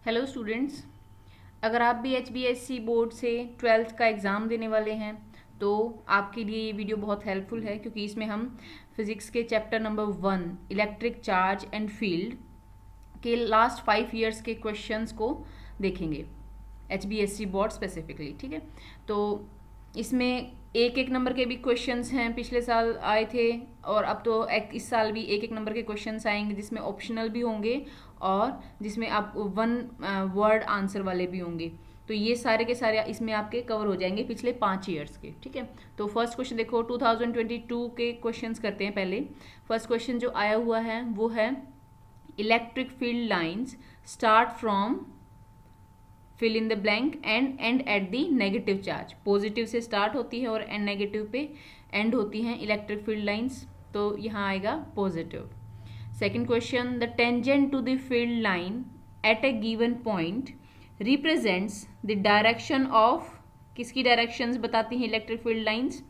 Hello students. अगर आप भी HBSC बोर्ड से 12th का एग्ज़ाम देने वाले हैं तो आपके लिए ये वीडियो बहुत हेल्पफुल है, क्योंकि इसमें हम फिज़िक्स के chapter number 1 electric charge and field के लास्ट 5 ईयर्स के क्वेश्चंस को देखेंगे, HBSC बोर्ड स्पेसिफिकली। ठीक है, तो इसमें एक एक नंबर के भी क्वेश्चंस हैं, पिछले साल आए थे और अब तो इस साल भी एक एक नंबर के क्वेश्चंस आएंगे, जिसमें ऑप्शनल भी होंगे और जिसमें आप 1 वर्ड आंसर वाले भी होंगे। तो ये सारे के सारे इसमें आपके कवर हो जाएंगे पिछले 5 ईयर्स के। ठीक है, तो फर्स्ट क्वेश्चन देखो, 2022 के क्वेश्चंस करते हैं पहले। फर्स्ट क्वेश्चन जो आया हुआ है वो है electric field lines start from fill in the blank and and at the negative charge. Positive से स्टार्ट होती है और एंड नेगेटिव पे एंड होती हैं इलेक्ट्रिक फील्ड लाइंस, तो यहाँ आएगा positive. Second question, the tangent to the field line at a given point represents the direction of, किसकी डायरेक्शंस बताती हैं electric field lines?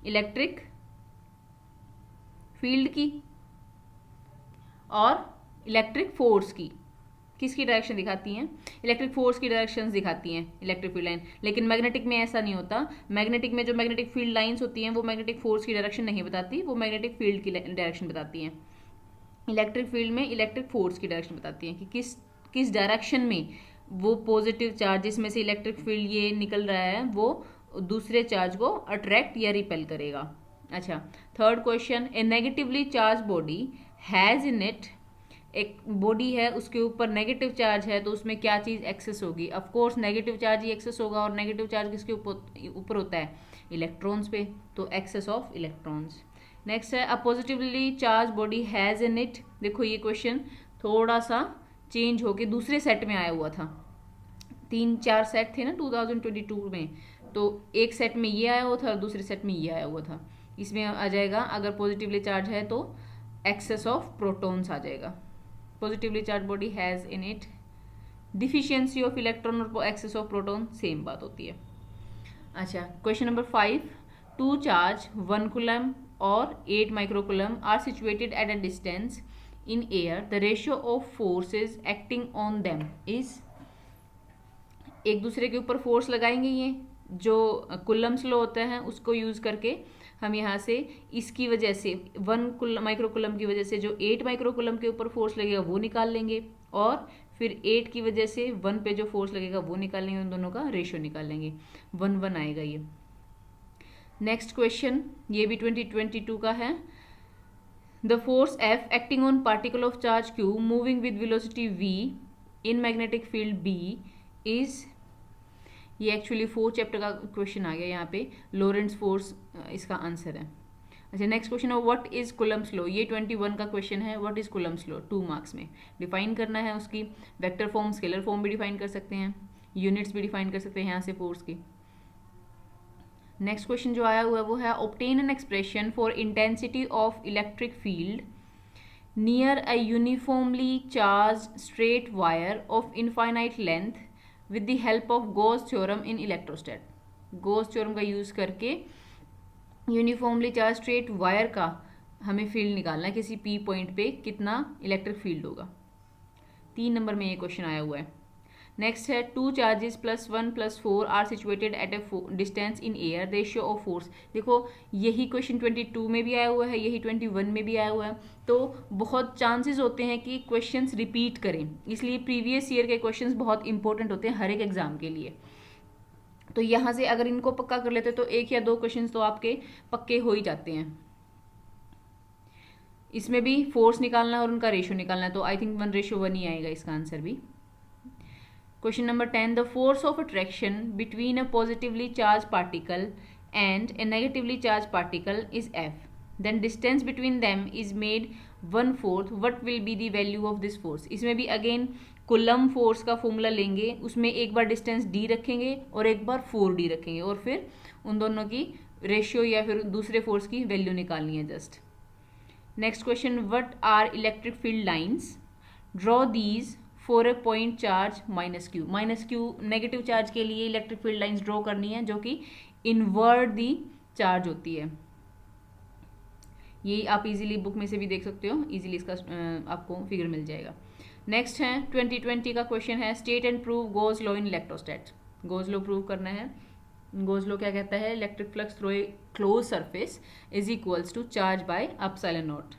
Electric field की और इलेक्ट्रिक फोर्स की। किसकी डायरेक्शन दिखाती हैं? इलेक्ट्रिक फोर्स की डायरेक्शंस दिखाती हैं इलेक्ट्रिक फील्ड लाइन। लेकिन मैग्नेटिक में ऐसा नहीं होता। मैग्नेटिक में जो मैग्नेटिक फील्ड लाइंस होती हैं वो मैग्नेटिक फोर्स की डायरेक्शन नहीं बताती, वो मैग्नेटिक फील्ड की डायरेक्शन बताती हैं। इलेक्ट्रिक फील्ड में इलेक्ट्रिक फोर्स की डायरेक्शन बताती हैं कि किस डायरेक्शन में वो पॉजिटिव चार्ज जिसमें से इलेक्ट्रिक फील्ड ये निकल रहा है वो दूसरे चार्ज को अट्रैक्ट या रिपेल करेगा। अच्छा, third question, A negatively charge body has in it, एक बॉडी है उसके ऊपर नेगेटिव चार्ज है तो उसमें क्या चीज एक्सेस होगी? ऑफ कोर्स नेगेटिव चार्ज ही एक्सेस होगा, और नेगेटिव चार्ज किसके ऊपर होता है? इलेक्ट्रॉन्स पे, तो एक्सेस ऑफ इलेक्ट्रॉन्स। नेक्स्ट है, a positively charge body has in it. देखो ये क्वेश्चन थोड़ा सा चेंज होके दूसरे सेट में आया हुआ था। 3-4 सेट थे ना 2022 में, तो एक सेट में ये आया हुआ था और दूसरे सेट में ये आया हुआ था। इसमें आ जाएगा, अगर पॉजिटिवली चार्ज है तो एक्सेस ऑफ प्रोटॉन्स आ जाएगा। Positively charge body has in it deficiency of electron और एक्सेस ऑफ प्रोटॉन, सेम बात होती है। अच्छा, क्वेश्चन नंबर 5, 2 चार्ज 1 कूलम और 8 microcoulomb are situated at a distance in air, the ratio of forces acting on them is, एक दूसरे के ऊपर फोर्स लगाएंगे, ये जो कुलम्स लॉ होता है उसको यूज करके हम यहाँ से इसकी वजह से 1 माइक्रोकुलम की वजह से जो 8 माइक्रोकुलम के ऊपर फोर्स लगेगा वो निकाल लेंगे, और फिर 8 की वजह से 1 पे जो फोर्स लगेगा वो निकाल लेंगे, उन दोनों का रेशियो निकाल लेंगे। 1-1 आएगा ये। नेक्स्ट क्वेश्चन, ये भी 2022 का है। The force F acting on particle of charge Q moving with velocity V in magnetic field B is, ये एक्चुअली 4th चैप्टर का क्वेश्चन आ गया यहाँ पे, लोरेंट्स फोर्स इसका आंसर है। अच्छा, नेक्स्ट क्वेश्चन है, व्हाट इज कूलम्स लॉ। ये 21 का क्वेश्चन है, what is Coulomb's law, 2 marks में डिफाइन करना है उसकी। वेक्टर फॉर्म, स्केलर फॉर्म भी डिफाइन कर सकते हैं, यूनिट्स भी डिफाइन कर सकते हैं यहाँ से फोर्स की। नेक्स्ट क्वेश्चन जो आया हुआ है वो है, obtain an expression for intensity of electric field near a uniformly charge straight wire of infinite length with the help of Gauss theorem in electrostatics. Gauss theorem का यूज करके uniformly charge straight wire का हमें field निकालना है, किसी P point पे कितना electric field होगा। 3 नंबर में ये क्वेश्चन आया हुआ है। नेक्स्ट है, 2 charges +1 +4 are situated at a distance in air, ratio of force. देखो यही क्वेश्चन 22 में भी आया हुआ है, यही 21 में भी आया हुआ है, तो बहुत चांसेस होते हैं कि क्वेश्चंस रिपीट करें, इसलिए प्रीवियस ईयर के क्वेश्चंस बहुत इंपॉर्टेंट होते हैं हर एक एग्जाम के लिए। तो यहाँ से अगर इनको पक्का कर लेते तो 1 या 2 क्वेश्चन तो आपके पक्के हो ही जाते हैं। इसमें भी फोर्स निकालना है और उनका रेशियो निकालना है, तो आई थिंक 1:1 ही आएगा इसका आंसर भी। Question number 10, the force of attraction between a positively charged particle and a negatively charged particle is F. Then distance between them is made 1/4. What will be the value of this force? इसमें भी again coulomb force का formula लेंगे, उसमें एक बार distance d रखेंगे और एक बार 4d रखेंगे, और फिर उन दोनों की रेशियो या फिर दूसरे फोर्स की वैल्यू निकालनी है just. Next question, what are electric field lines, draw these for a point charge -q। Negative charge के लिए इलेक्ट्रिक फील्ड लाइंस ड्रॉ करनी है जो कि इनवर्ट दी चार्ज होती है। ये आप इजीली बुक में से भी देख सकते हो, इजीली इसका आपको फिगर मिल जाएगा। नेक्स्ट है 2020 का क्वेश्चन है state and prove Gauss law in electrostatics. Gauss law prove करना है। गोज लॉ क्या कहता है? Electric flux through a close surface is equals to charge by epsilon naught.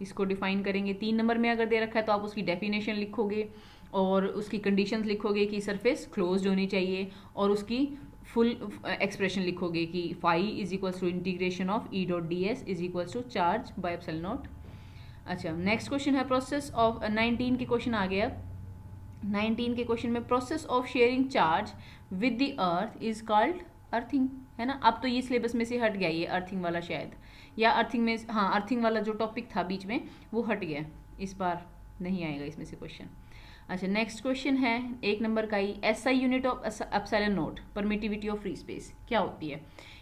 इसको डिफाइन करेंगे। 3 नंबर में अगर दे रखा है तो आप उसकी डेफिनेशन लिखोगे और उसकी कंडीशंस लिखोगे कि सरफेस क्लोज्ड होनी चाहिए, और उसकी फुल एक्सप्रेशन लिखोगे कि phi is equals to integration of E dot d s is equals to charge by epsilon naught. अच्छा, नेक्स्ट क्वेश्चन है प्रोसेस ऑफ 19 के क्वेश्चन आ गया। 19 के क्वेश्चन में process of sharing charge with the earth is called earthing, है ना। अब तो ये सिलेबस में से हट गया ये अर्थिंग वाला शायद, या अर्थिंग में, हाँ अर्थिंग वाला जो टॉपिक था बीच में वो हट गया, इस बार नहीं आएगा इसमें से क्वेश्चन। अच्छा, नेक्स्ट क्वेश्चन है 1 नंबर का ही, SI unit of epsilon naught permittivity of free space क्या होती है?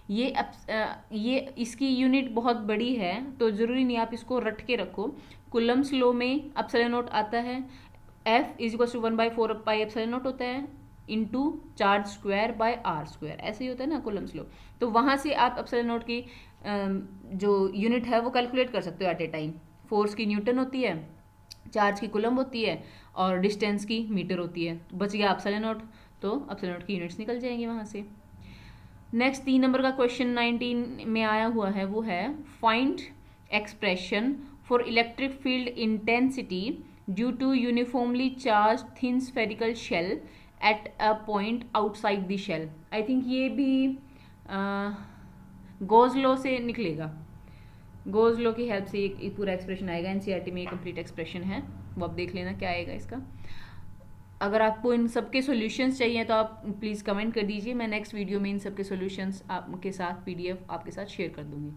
ये इसकी यूनिट बहुत बड़ी है तो ज़रूरी नहीं आप इसको रट के रखो। कूलम्स लॉ में एप्सिलॉन नॉट आता है, F is equal to 1/4 pi epsilon naught होता है into charge square by R square, ऐसे ही होता है ना कूलम्स लॉ। तो वहाँ से आप एप्सिलॉन नॉट की जो यूनिट है वो कैलकुलेट कर सकते हो एट ए टाइम। फोर्स की न्यूटन होती है, चार्ज की कूलम होती है, और डिस्टेंस की मीटर होती है। तो बच गया एप्सिलॉन नॉट, तो एप्सिलॉन नॉट की यूनिट्स निकल जाएंगी वहाँ से। नेक्स्ट 3 नंबर का क्वेश्चन 19 में आया हुआ है, वो है find expression for electric field intensity due to uniformly charge thin spherical shell at a point outside the shell. I think ये भी गोज लॉ से निकलेगा। गोज लॉ की हेल्प से ये पूरा एक्सप्रेशन आएगा। एनसीईआरटी में ये कंप्लीट एक्सप्रेशन है, वो आप देख लेना क्या आएगा इसका। अगर आपको इन सबके सॉल्यूशंस चाहिए तो आप प्लीज़ कमेंट कर दीजिए, मैं नेक्स्ट वीडियो में इन सबके सॉल्यूशंस आपके साथ पीडीएफ आपके साथ शेयर कर दूंगी।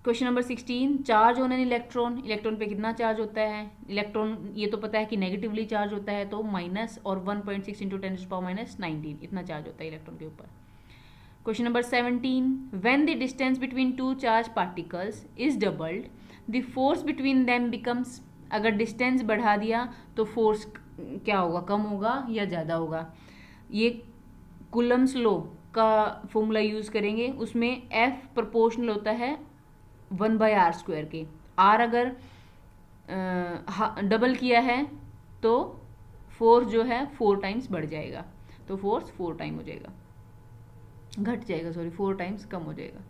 Question number 16, charge on an electron. Electron पे कितना चार्ज होता है? इलेक्ट्रॉन ये तो पता है कि नेगेटिवली चार्ज होता है, तो माइनस और 1.6 इंटू 10⁻⁻⁹ इतना चार्ज होता है इलेक्ट्रॉन के ऊपर। Question number 17, when the distance between 2 charge particles is doubled the force between them becomes. अगर डिस्टेंस बढ़ा दिया तो फोर्स क्या होगा, कम होगा या ज़्यादा होगा? ये कूलम्स लॉ का फॉर्मूला यूज़ करेंगे, उसमें F प्रोपोर्शनल होता है 1/r² के। R अगर डबल किया है तो फोर्स जो है 4 टाइम्स बढ़ जाएगा, तो फोर्स 4 टाइम हो जाएगा, घट जाएगा, सॉरी 4 टाइम्स कम हो जाएगा।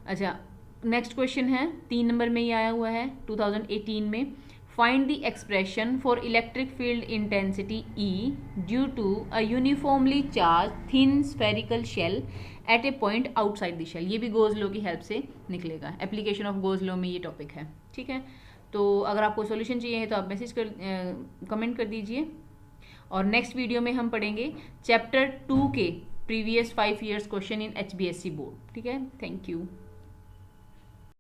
अच्छा, नेक्स्ट क्वेश्चन है 3 नंबर में ही आया हुआ है 2018 में, find the expression for electric field intensity E due to a uniformly charge thin spherical shell at a point outside the shell. ये भी गोज लॉ की हेल्प से निकलेगा, एप्लीकेशन ऑफ गोज लॉ में ये टॉपिक है, ठीक है। तो अगर आपको सॉल्यूशन चाहिए तो आप मैसेज कर कमेंट कर दीजिए, और नेक्स्ट वीडियो में हम पढ़ेंगे चैप्टर 2 के previous 5 years question in HBSC board, ठीक है। Thank you.